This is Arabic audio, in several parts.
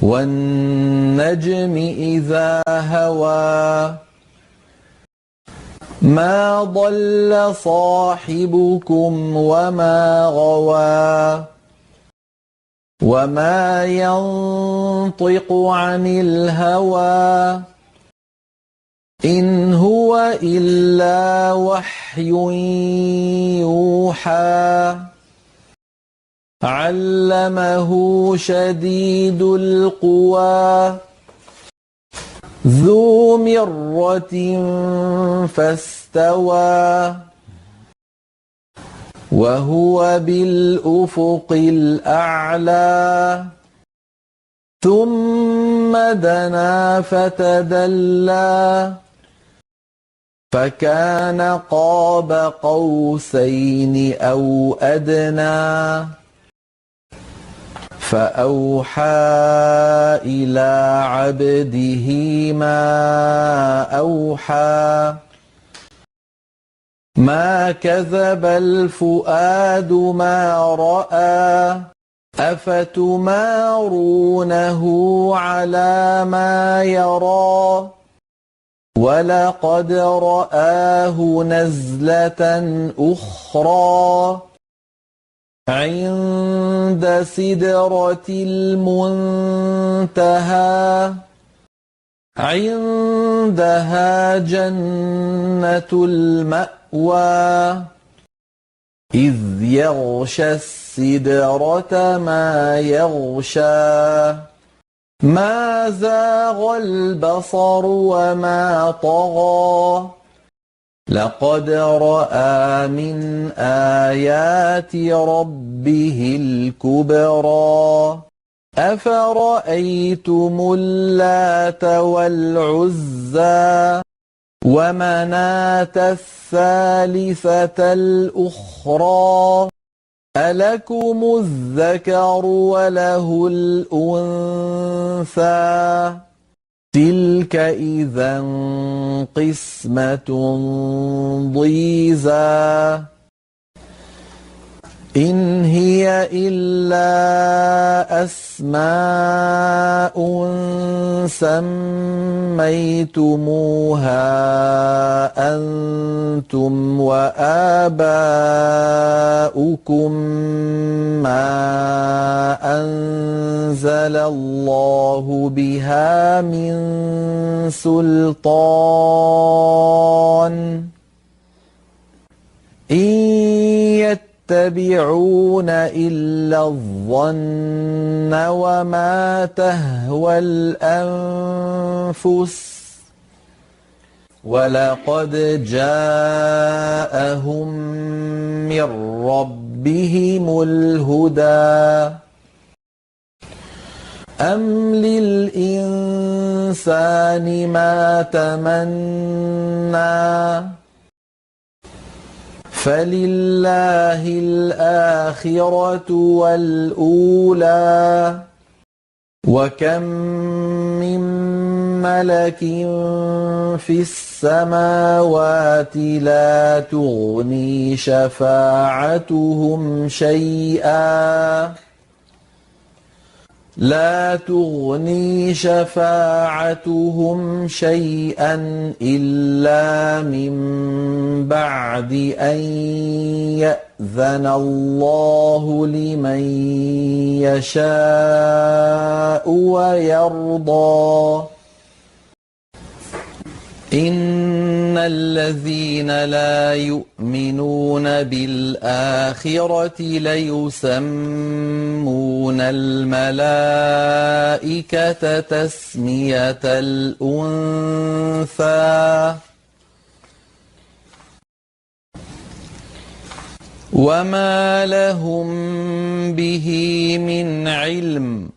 والنجم إذا هوى ما ضل صاحبكم وما غوى وما ينطق عن الهوى إن هو إلا وحي يوحى علمه شديد القوى ذو مرة فاستوى وهو بالأفق الأعلى ثم دنا فتدلى فكان قاب قوسين أو أدنى فأوحى إلى عبده ما أوحى ما كذب الفؤاد ما رأى أفتمارونه على ما يرى ولقد رآه نزلة أخرى عند سدرة المنتهى عندها جنة المأوى إذ يغشى السدرة ما يغشى ما زاغ البصر وما طغى لقد رأى من آيات ربه الكبرى أفرأيتم اللات والعزى ومناة الثالثة الأخرى ألكم الذكر وله الأنثى تلك إذا قسمة ضيزى إن هي إلا أسماء سميتموها أنتم وآباؤكم ما أنزل الله بها من سلطان إن يتبعون إلا الظن وما تهوى الأنفس ولقد جاءهم من ربهم الهدى أم للإنسان ما تمنى فلله الآخرة والأولى وكم من ملك في السماوات لا تغني شفاعتهم شيئا إلا من بعد أن يأذن الله لمن يشاء ويرضى إن الذين لا يؤمنون بالآخرة ليسمون الملائكة تسمية الأنثى وما لهم به من علم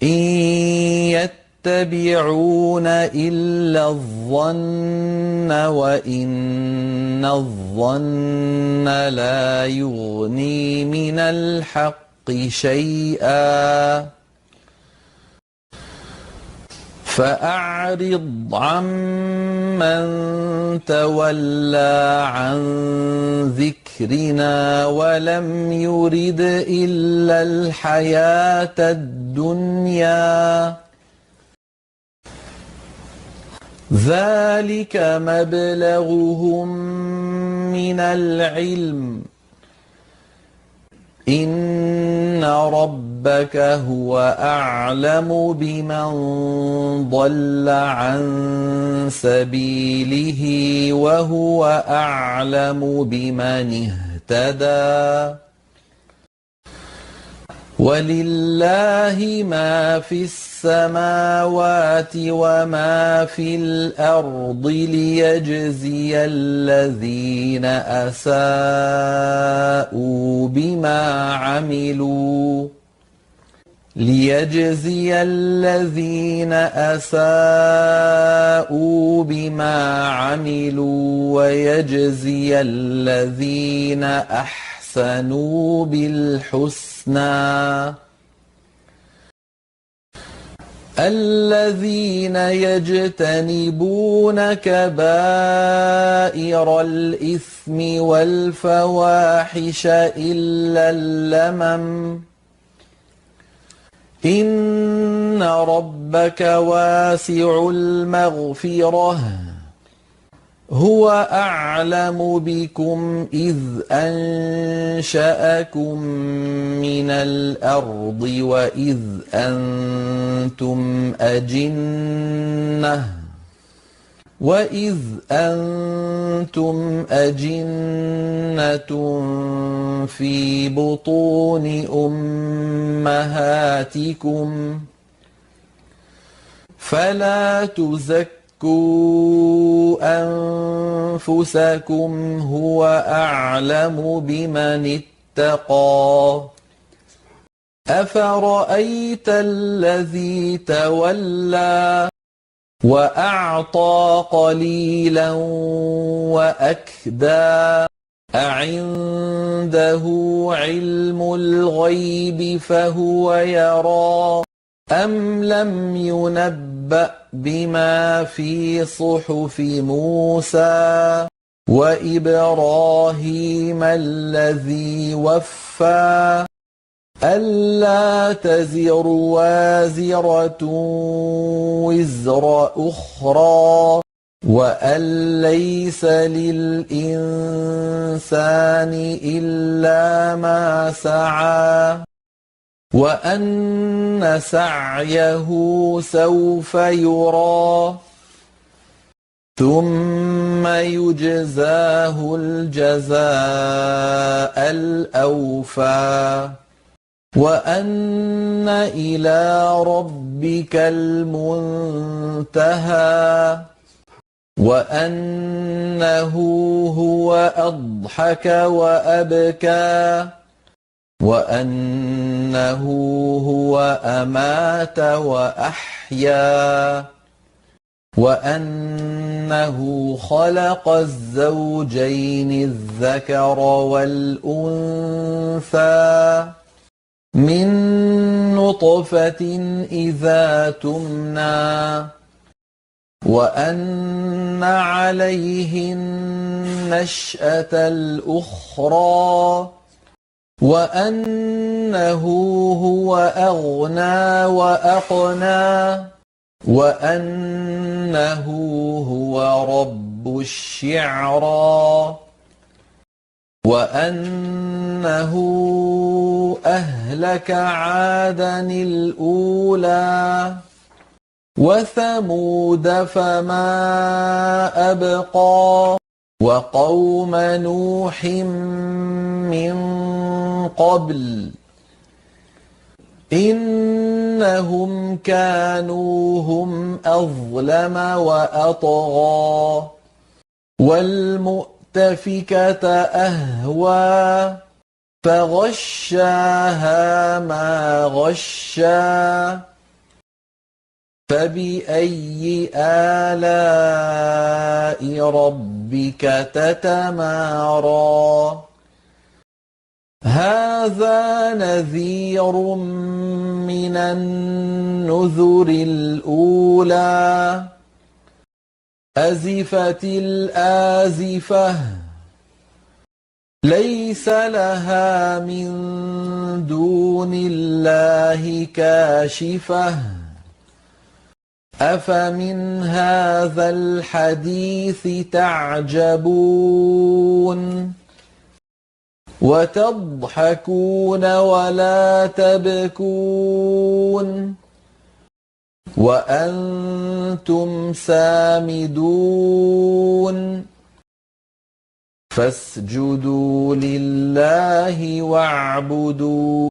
إن يتبعون إلا الظن وإن الظن لا يغني من الحق شيئا فأعرض عمن تولى عن ذكرنا ولم يرد إلا الحياة الدنيا ذلك مبلغهم من العلم إن ربك هو أعلم بمن ضل عن سبيله وهو أعلم بمن اهتدى ولله ما في السماوات وما في الأرض ليجزي الذين أساءوا بما عملوا ويجزي الذين أحسنوا بالحسنى الذين يجتنبون كبائر الإثم والفواحش إلا اللمم إن ربك واسع المغفرة هو أعلم بكم إذ أنشأكم من الأرض وإذ أنتم أجنة في بطون أمهاتكم فلا تزكوا أنفسكم هو أعلم بمن اتقى أفرأيت الذي تولى وأعطى قليلا وأكدى أعنده علم الغيب فهو يرى أم لم ينبأ بما في صحف موسى وإبراهيم الذي وفى ألا تزر وازرة وزر أخرى وأن ليس للإنسان إلا ما سعى وأن سعيه سوف يرى ثم يجزاه الجزاء الأوفى وأن إلى ربك المنتهى وأنه هو أضحك وأبكى وأنه هو أمات وأحيا وأنه خلق الزوجين الذكر والأنثى من نطفة إذا تمنى وأن عليه النشأة الأخرى وأنه هو أغنى وأقنى وأنه هو رب الشعرى وأنه أهلك عادا الأولى وثمود فما أبقى وقوم نوح من قبل إنهم كانوا هم أظلم وأطغى والمؤتفكة أهوى فغشاها ما غشا فبأي آلاء ربك تتمارى هذا نذير من النذر الأولى أزفت الآزفة ليس لها من دون الله كاشفة أفمن هذا الحديث تعجبون وتضحكون ولا تبكون وأنتم سامدون فاسجدوا لله واعبدوا